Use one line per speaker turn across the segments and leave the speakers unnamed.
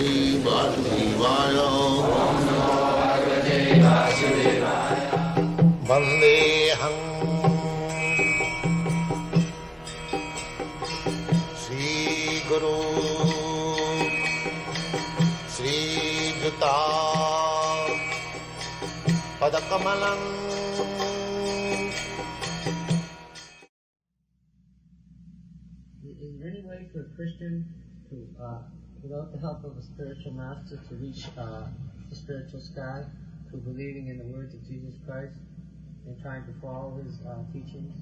Shri Vasudevaya. Vandeham Shri Guru Shri Juta Padakamalam.
Is there any way for a Christian to, without the help of a spiritual master, to reach the spiritual sky through believing in the words of Jesus Christ and trying to follow His teachings?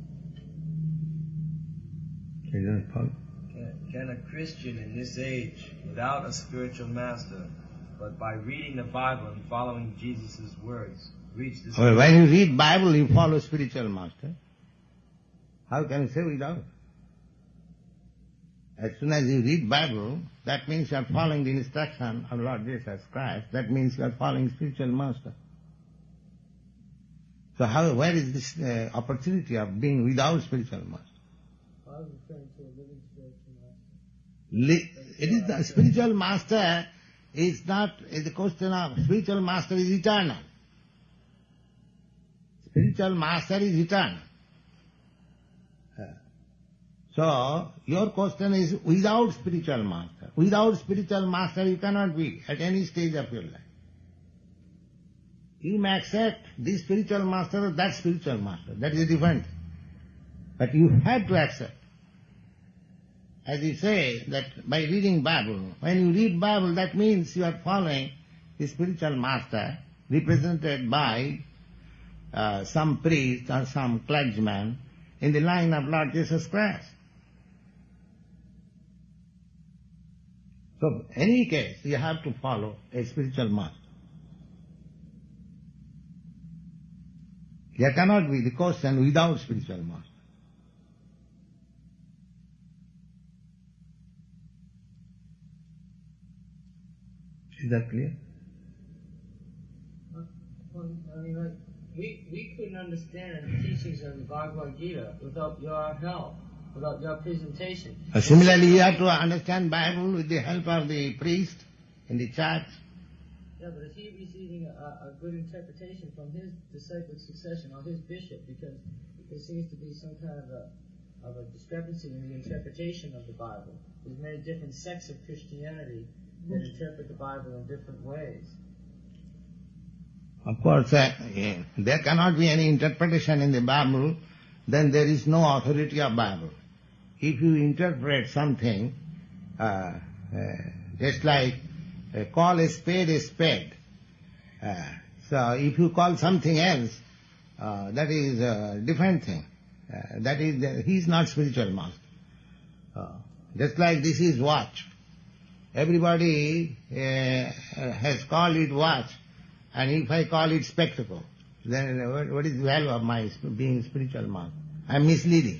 Can a Christian in this age, without a spiritual master, but by reading the Bible and following Jesus' words, reach this?
Well, when you read Bible, you follow spiritual master. How can you say without? As soon as you read Bible, that means you are following the instruction of Lord Jesus Christ. That means you are following spiritual master. So where is this opportunity of being without spiritual master?
I was referring to a living spiritual master.
It is the spiritual master is not the question of spiritual master is eternal. Spiritual master is eternal. So your question is without spiritual master. Without spiritual master you cannot be at any stage of your life. You may accept this spiritual master or that spiritual master. That is different. But you have to accept. As you say that by reading Bible, when you read Bible, that means you are following the spiritual master represented by some priest or some clergyman in the line of Lord Jesus Christ. So, in any case, you have to follow a spiritual master. There cannot be the question without spiritual master. Is that clear?
Well, I mean, like, we couldn't understand the teachings of the Bhagavad Gita without your help, without your presentation.
Similarly, you have to understand Bible with the help of the priest in the church.
Yeah, but is he receiving a good interpretation from his disciplic succession or his bishop? Because there seems to be some kind of a discrepancy in the interpretation of the Bible. There's many different sects of Christianity that interpret the Bible in different ways.
Of course, there cannot be any interpretation in the Bible, then there is no authority of Bible. If you interpret something, just like call a spade a spade. So if you call something else, that is a different thing. That is, he is not spiritual master. Just like this is watch. Everybody has called it watch, and if I call it spectacle, then what is the value of my being spiritual master? I am misleading.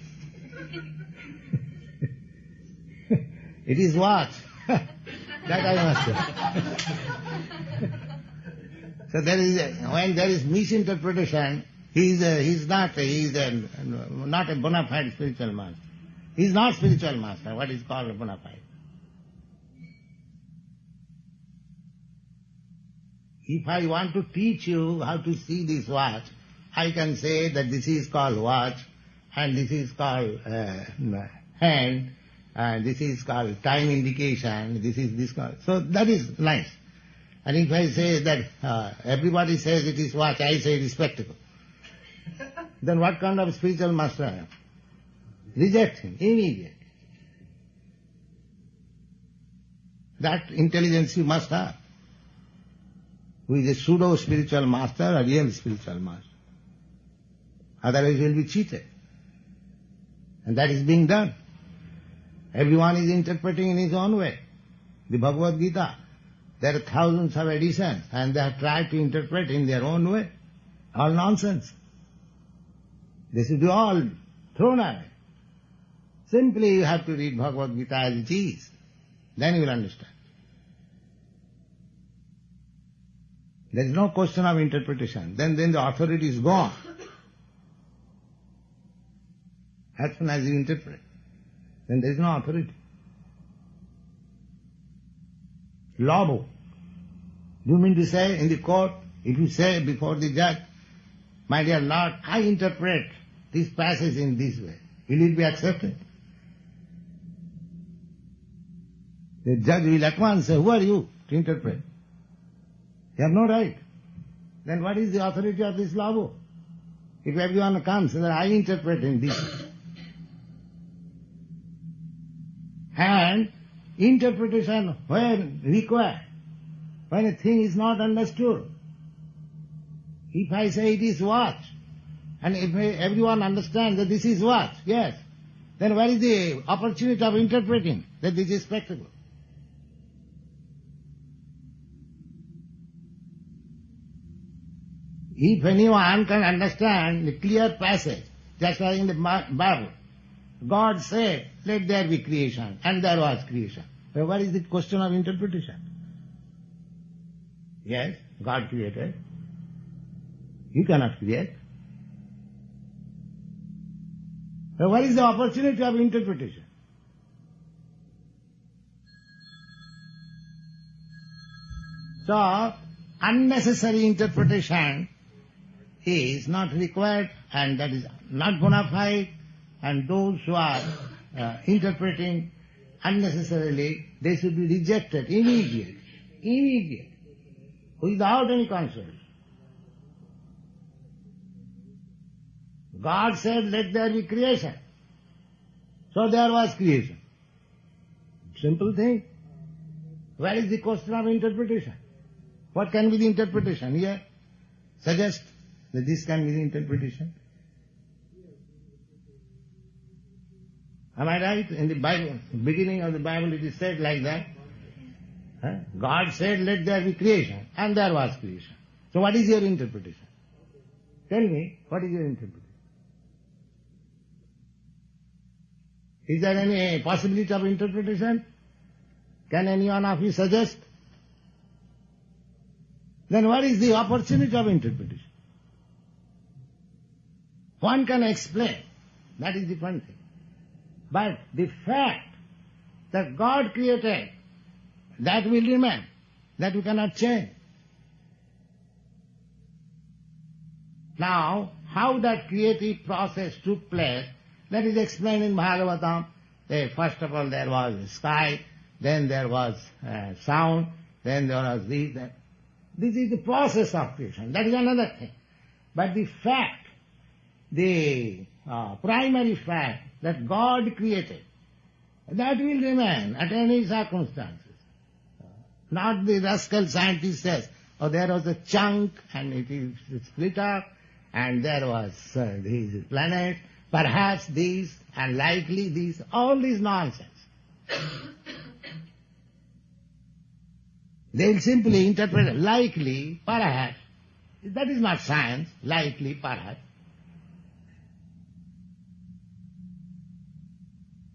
It is watch. That I must say. So when there is misinterpretation, he is not a bona fide spiritual master. He is not spiritual master, what is called a bona fide. If I want to teach you how to see this watch, I can say that this is called watch, and this is called hand, and this is called time indication, this called... So that is nice. And if I say that everybody says it is watch, I say it is spectacle, then what kind of spiritual master I am? Reject him immediately. That intelligence you must have. Who is a pseudo-spiritual master or real spiritual master. Otherwise you will be cheated. And that is being done. Everyone is interpreting in his own way. The Bhagavad Gita, there are thousands of editions and they have tried to interpret in their own way. All nonsense. This should be all thrown away. Simply you have to read Bhagavad Gita as it is. Then you will understand. There is no question of interpretation. Then the authority is gone. As soon as you interpret, then there is no authority. law book. Do you mean to say in the court, if you say before the judge, my dear Lord, I interpret this passage in this way, will it be accepted? The judge will at once say, who are you to interpret? You have no right. Then what is the authority of this law book? If everyone comes and I interpret in this way. And interpretation when required, when a thing is not understood. If I say it is watch, and if everyone understands that this is watch, yes, then where is the opportunity of interpreting that this is spectacle? If anyone can understand the clear passage, just like in the Bible, God said, let there be creation, and there was creation. But what is the question of interpretation? Yes, God created. You cannot create. But what is the opportunity of interpretation? So, unnecessary interpretation is not required, and that is not bona fide, and those who are interpreting unnecessarily, they should be rejected immediately, without any consideration. God said, let there be creation. So there was creation. Simple thing. Where is the question of interpretation? What can be the interpretation here? Suggest that this can be the interpretation. Am I right? In the Bible, beginning of the Bible it is said like that. God said, let there be creation, and there was creation. So what is your interpretation? Tell me, what is your interpretation? Is there any possibility of interpretation? Can any one of you suggest? Then what is the opportunity of interpretation? One can explain, that is the one thing. But the fact that God created, that will remain, that we cannot change. Now, how that creative process took place, that is explained in Bhagavatam. First of all, there was sky, then there was sound, then there was this. This is the process of creation. That is another thing. But the fact, the primary fact that God created, that will remain at any circumstances. Not the rascal scientist says, oh, there was a chunk and it is split up, and there was these planets, perhaps these, and likely these, all this nonsense. They will simply interpret likely, perhaps. That is not science, likely, perhaps.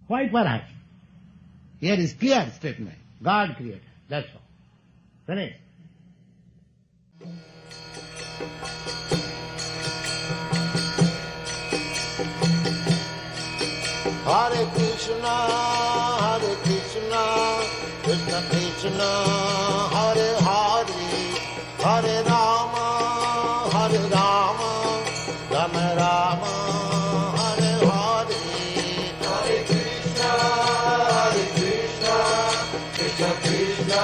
Why perhaps? Here is clear statement. God created. That's all. Correct?
Hare Krishna, Krishna Krishna, Hare Hare, Hare Rama, Rama Rama, Hare Hare. Hare Krishna, Krishna Krishna,